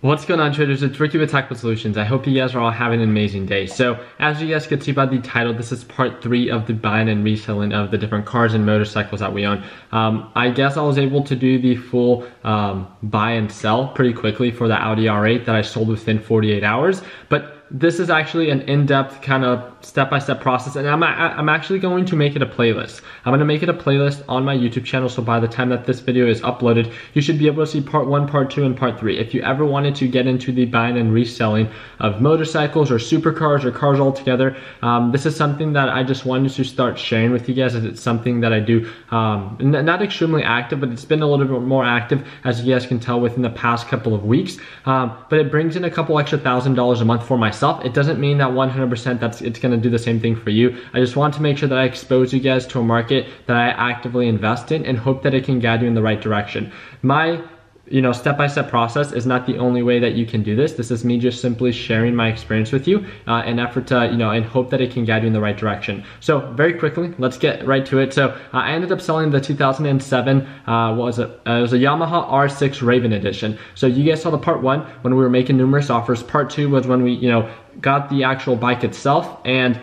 What's going on, traders? It's Ricky with Tactical Solutions. I hope you guys are all having an amazing day. So as you guys can see by the title, this is part 3 of the buying and reselling of the different cars and motorcycles that we own. I guess I was able to do the full buy and sell pretty quickly for the Audi R8 that I sold within 48 hours. But this is actually an in-depth kind of step-by-step process, and I'm actually going to make it a playlist. I'm going to make it a playlist on my YouTube channel, so by the time that this video is uploaded, you should be able to see part 1, part 2, and part 3. If you ever wanted to get into the buying and reselling of motorcycles or supercars or cars altogether, this is something that I just wanted to start sharing with you guys, as it's something that I do, not extremely active, but it's been a little bit more active, as you guys can tell, within the past couple of weeks. But it brings in a couple extra $1,000s a month for myself. It doesn't mean that 100% it's going to do the same thing for you. I just want to make sure that I expose you guys to a market that I actively invest in and hope that it can guide you in the right direction. My step-by-step process is not the only way that you can do this. This is me just simply sharing my experience with you in effort to, and hope that it can guide you in the right direction. So very quickly, let's get right to it. So I ended up selling the 2007, it was a Yamaha R6 Raven Edition. So you guys saw the part 1 when we were making numerous offers. Part 2 was when we, got the actual bike itself and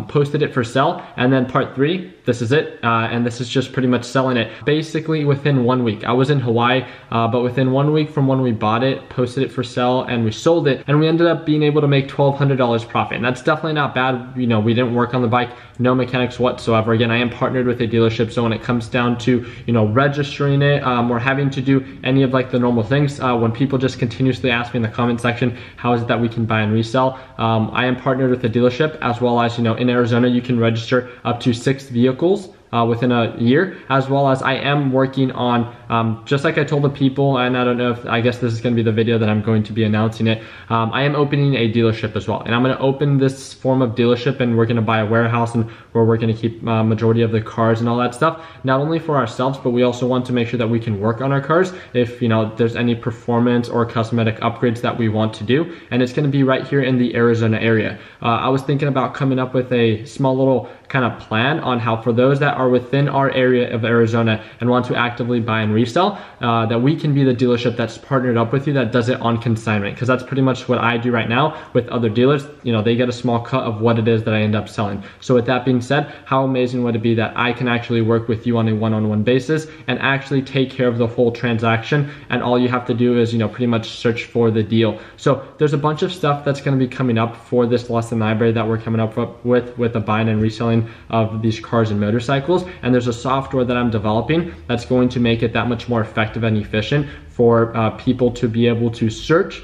posted it for sale. And then part 3, this is it, and this is just pretty much selling it basically within 1 week. I was in Hawaii, but within 1 week from when we bought it, posted it for sale, and we sold it, and we ended up being able to make $1,200 profit. And that's definitely not bad. We didn't work on the bike, no mechanics whatsoever. Again, I am partnered with a dealership, so when it comes down to registering it or having to do any of like the normal things, when people just continuously ask me in the comment section, how is it that we can buy and resell? I am partnered with a dealership, as well as in Arizona you can register up to 6 vehicles within a year, as well as I am working on, just like I told the people, and I don't know if, I guess this is going to be the video that I'm going to be announcing it, I am opening a dealership as well. And I'm going to open this form of dealership, and we're going to buy a warehouse, and where we're going to keep majority of the cars and all that stuff, not only for ourselves, but we also want to make sure that we can work on our cars if there's any performance or cosmetic upgrades that we want to do. And it's going to be right here in the Arizona area. I was thinking about coming up with a small little kind of plan on how, for those that are within our area of Arizona and want to actively buy and resell, that we can be the dealership that's partnered up with you that does it on consignment, because that's pretty much what I do right now with other dealers. They get a small cut of what it is that I end up selling. So with that being said, how amazing would it be that I can actually work with you on a one-on-one basis and actually take care of the whole transaction, and all you have to do is pretty much search for the deal. So there's a bunch of stuff that's going to be coming up for this lesson library that we're coming up with the buying and reselling of these cars and motorcycles. And there's a software that I'm developing that's going to make it that much more effective and efficient for people to be able to search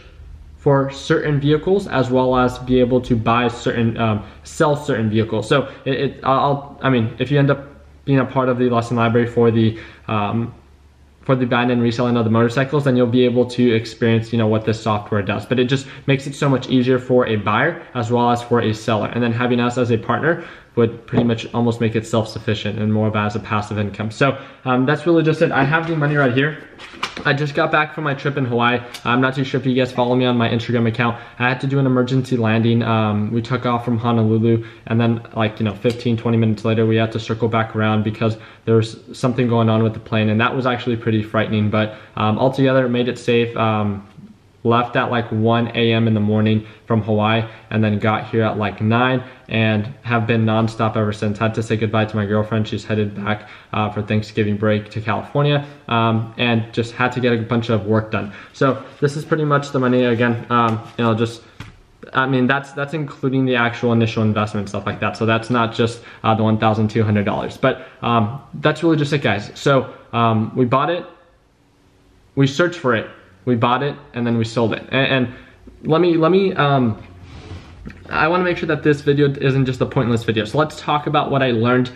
for certain vehicles, as well as be able to buy certain, sell certain vehicles. So if you end up being a part of the lesson library for the buying and reselling of the motorcycles, then you'll be able to experience what this software does. But it just makes it so much easier for a buyer as well as for a seller. And then having us as a partner would pretty much almost make it self-sufficient and more of as a passive income. So that's really just it. I have the money right here. I just got back from my trip in Hawaii. I'm not too sure if you guys follow me on my Instagram account. I had to do an emergency landing. We took off from Honolulu, and then 15-20 minutes later we had to circle back around because there was something going on with the plane, and that was actually pretty frightening. But altogether, it made it safe. Left at 1 a.m. in the morning from Hawaii, and then got here at 9, and have been nonstop ever since. Had to say goodbye to my girlfriend. She's headed back for Thanksgiving break to California, and just had to get a bunch of work done. So this is pretty much the money. Again, that's including the actual initial investment, stuff like that. So that's not just the $1,200, but that's really just it, guys. So we bought it, we searched for it, we bought it, and then we sold it. And let me I want to make sure that this video isn't just a pointless video. So let's talk about what I learned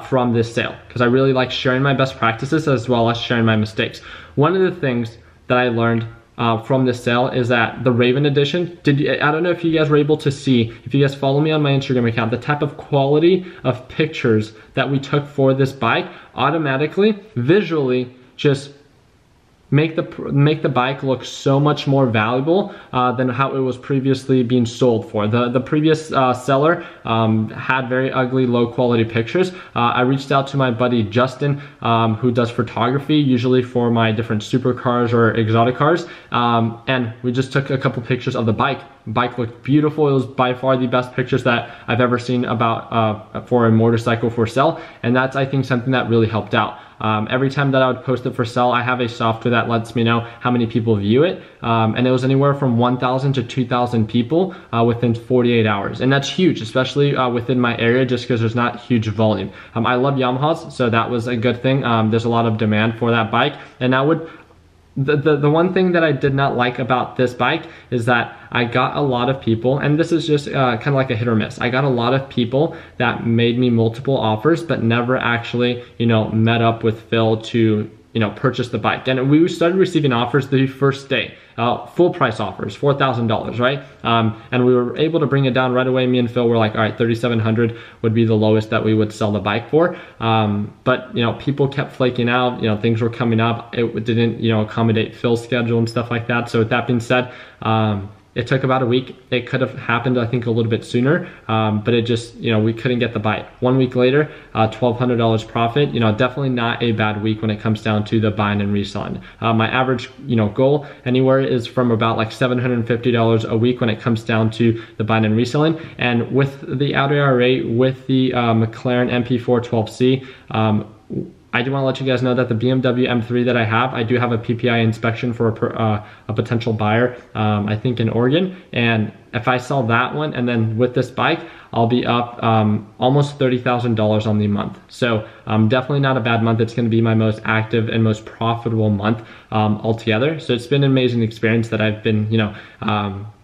from this sale, because I really like sharing my best practices as well as sharing my mistakes. One of the things that I learned from this sale is that the Raven Edition, I don't know if you guys were able to see, if you guys follow me on my Instagram account, the type of quality of pictures that we took for this bike automatically, visually, just make the bike look so much more valuable than how it was previously being sold for. The previous seller had very ugly, low quality pictures. I reached out to my buddy Justin, who does photography, usually for my different supercars or exotic cars, and we just took a couple pictures of the bike. Bike looked beautiful. It was by far the best pictures that I've ever seen about for a motorcycle for sale, and that's, I think, something that really helped out. Every time that I would post it for sale, I have a software that lets me know how many people view it, and it was anywhere from 1,000 to 2,000 people within 48 hours, and that's huge, especially within my area, just because there's not huge volume. I love Yamahas, so that was a good thing. There's a lot of demand for that bike, and I would. The one thing that I did not like about this bike is that I got a lot of people, and this is just kind of like a hit or miss. I got a lot of people that made me multiple offers, but never actually, met up with Phil to, purchase the bike. And we started receiving offers the first day, full price offers, $4,000, right? And we were able to bring it down right away. Me and Phil were like, all right, 3,700 would be the lowest that we would sell the bike for. But people kept flaking out. Things were coming up. It didn't, accommodate Phil's schedule and stuff like that. So with that being said, it took about a week. It could have happened, I think, a little bit sooner, but it just, we couldn't get the bite. 1 week later, $1,200 profit. Definitely not a bad week when it comes down to the buying and reselling. My average, goal anywhere is from about like $750 a week when it comes down to the buying and reselling. And with the AURA, with the McLaren MP4 12C, I do want to let you guys know that the BMW M3 that I have, I do have a PPI inspection for a potential buyer, I think in Oregon. And if I sell that one, and then with this bike, I'll be up almost $30,000 on the month. So definitely not a bad month. It's going to be my most active and most profitable month altogether. So it's been an amazing experience that I've been,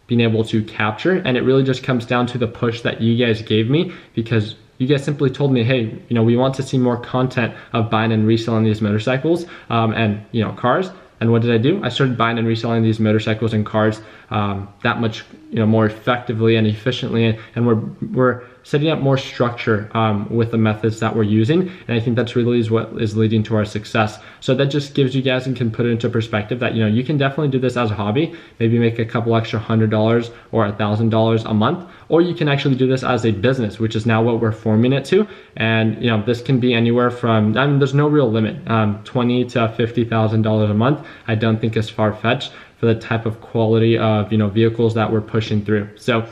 being able to capture. And it really just comes down to the push that you guys gave me, because you guys simply told me, hey, we want to see more content of buying and reselling these motorcycles and cars. And what did I do? I started buying and reselling these motorcycles and cars that much more effectively and efficiently, and we're setting up more structure with the methods that we're using, and I think that's really is what is leading to our success. So that just gives you guys and can put it into perspective that you can definitely do this as a hobby, maybe make a couple extra $100 or $1,000 a month, or you can actually do this as a business, which is now what we're forming it to. And this can be anywhere from, there's no real limit, $20,000 to $50,000 a month. I don't think is far-fetched for the type of quality of vehicles that we're pushing through. So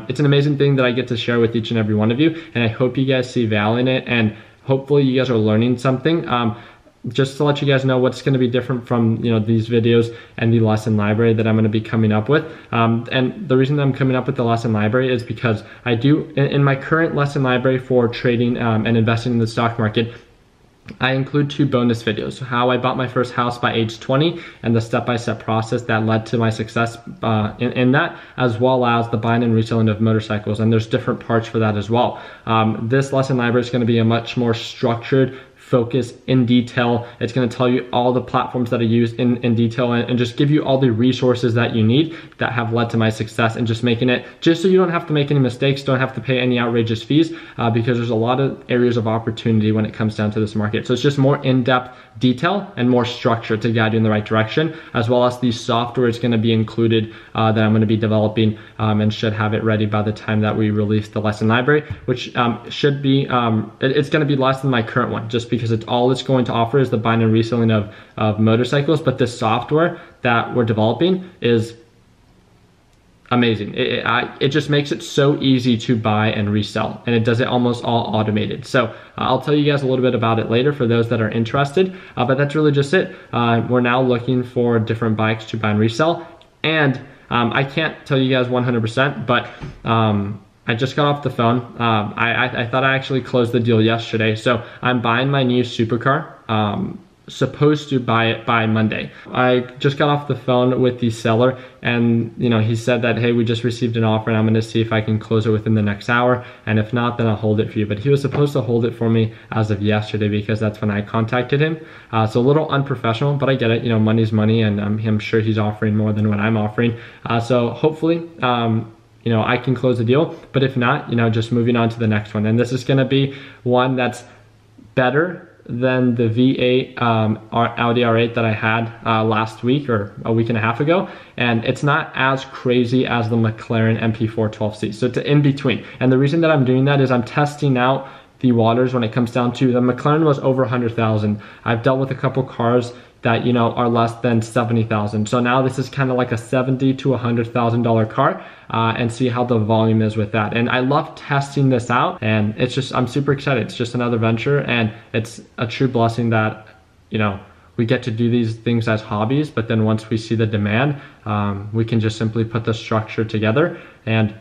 it's an amazing thing that I get to share with each and every one of you, and I hope you guys see value in it, and hopefully you guys are learning something. Just to let you guys know what's going to be different from these videos and the lesson library that I'm going to be coming up with. And the reason that I'm coming up with the lesson library is because I do, in my current lesson library for trading and investing in the stock market, I include 2 bonus videos: how I bought my first house by age 20 and the step-by-step process that led to my success in that, as well as the buying and reselling of motorcycles. And there's different parts for that as well. This lesson library is going to be a much more structured, focus in detail. It's going to tell you all the platforms that I use in detail, and just give you all the resources that you need that have led to my success, and just making it just so you don't have to make any mistakes, don't have to pay any outrageous fees, because there's a lot of areas of opportunity when it comes down to this market. So it's just more in-depth detail and more structure to guide you in the right direction, as well as the software is going to be included that I'm going to be developing, and should have it ready by the time that we release the lesson library, which should be, it's going to be less than my current one, just because it's going to offer is the buying and reselling of motorcycles. But the software that we're developing is amazing. It just makes it so easy to buy and resell, and it does it almost all automated. So I'll tell you guys a little bit about it later for those that are interested, but that's really just it. We're now looking for different bikes to buy and resell, and I can't tell you guys 100%, but I just got off the phone. I thought I actually closed the deal yesterday. So I'm buying my new supercar. Supposed to buy it by Monday. I just got off the phone with the seller, and he said that, hey, we just received an offer and I'm going to see if I can close it within the next hour, and if not, then I'll hold it for you. But he was supposed to hold it for me as of yesterday, because that's when I contacted him. So a little unprofessional, but I get it. Money's money, and I'm sure he's offering more than what I'm offering. So hopefully I can close the deal, but if not, just moving on to the next one. And this is going to be one that's better than the V8 Audi R8 that I had last week or a week and a half ago, and it's not as crazy as the McLaren MP4 12C. So it's in between. And the reason that I'm doing that is I'm testing out the waters when it comes down to the McLaren was over 100,000. I've dealt with a couple cars that, you know, are less than 70,000. So now this is kind of like a $70,000 to $100,000 car, and see how the volume is with that. And I love testing this out, and it's just, I'm super excited. It's just another venture, and it's a true blessing that, you know, we get to do these things as hobbies, but then once we see the demand, we can just simply put the structure together, and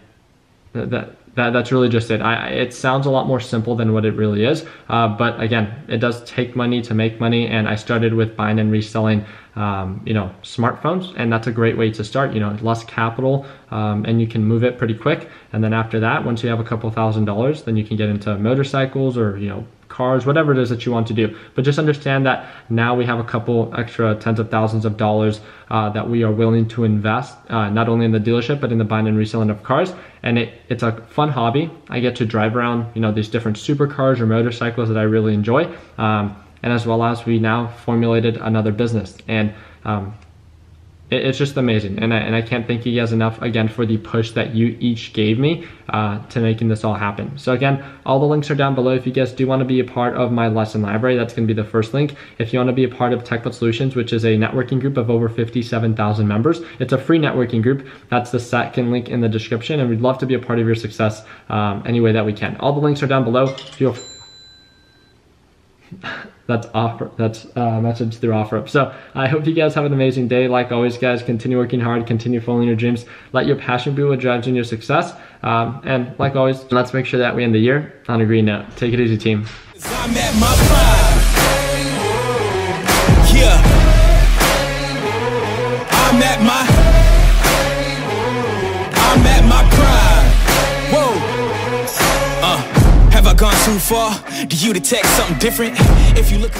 that's really just it. It sounds a lot more simple than what it really is, but again, it does take money to make money, and I started with buying and reselling you know, smartphones, and that's a great way to start. You know, less capital, and you can move it pretty quick, and then after that, once you have a couple $1,000s, then you can get into motorcycles or, you know, cars, whatever it is that you want to do. But just understand that now we have a couple extra tens of thousands of dollars that we are willing to invest, not only in the dealership, but in the buying and reselling of cars. And it's a fun hobby. I get to drive around, you know, these different supercars or motorcycles that I really enjoy. And as well as we now formulated another business. And it's just amazing, and I can't thank you guys enough again for the push that you each gave me to making this all happen. So again, all the links are down below. If you guys do want to be a part of my lesson library, that's going to be the first link. If you want to be a part of TechBot Solutions, which is a networking group of over 57,000 members, it's a free networking group. That's the second link in the description, and we'd love to be a part of your success any way that we can. All the links are down below. That's message through OfferUp. So I hope you guys have an amazing day. Like always, guys, continue working hard, continue following your dreams, let your passion be what drives in your success, and like always, let's make sure that we end the year on a green note. Take it easy, team. I'm at my prime. Yeah, I'm at my prime. Whoa. Have I gone too far? Do you detect something different? If you look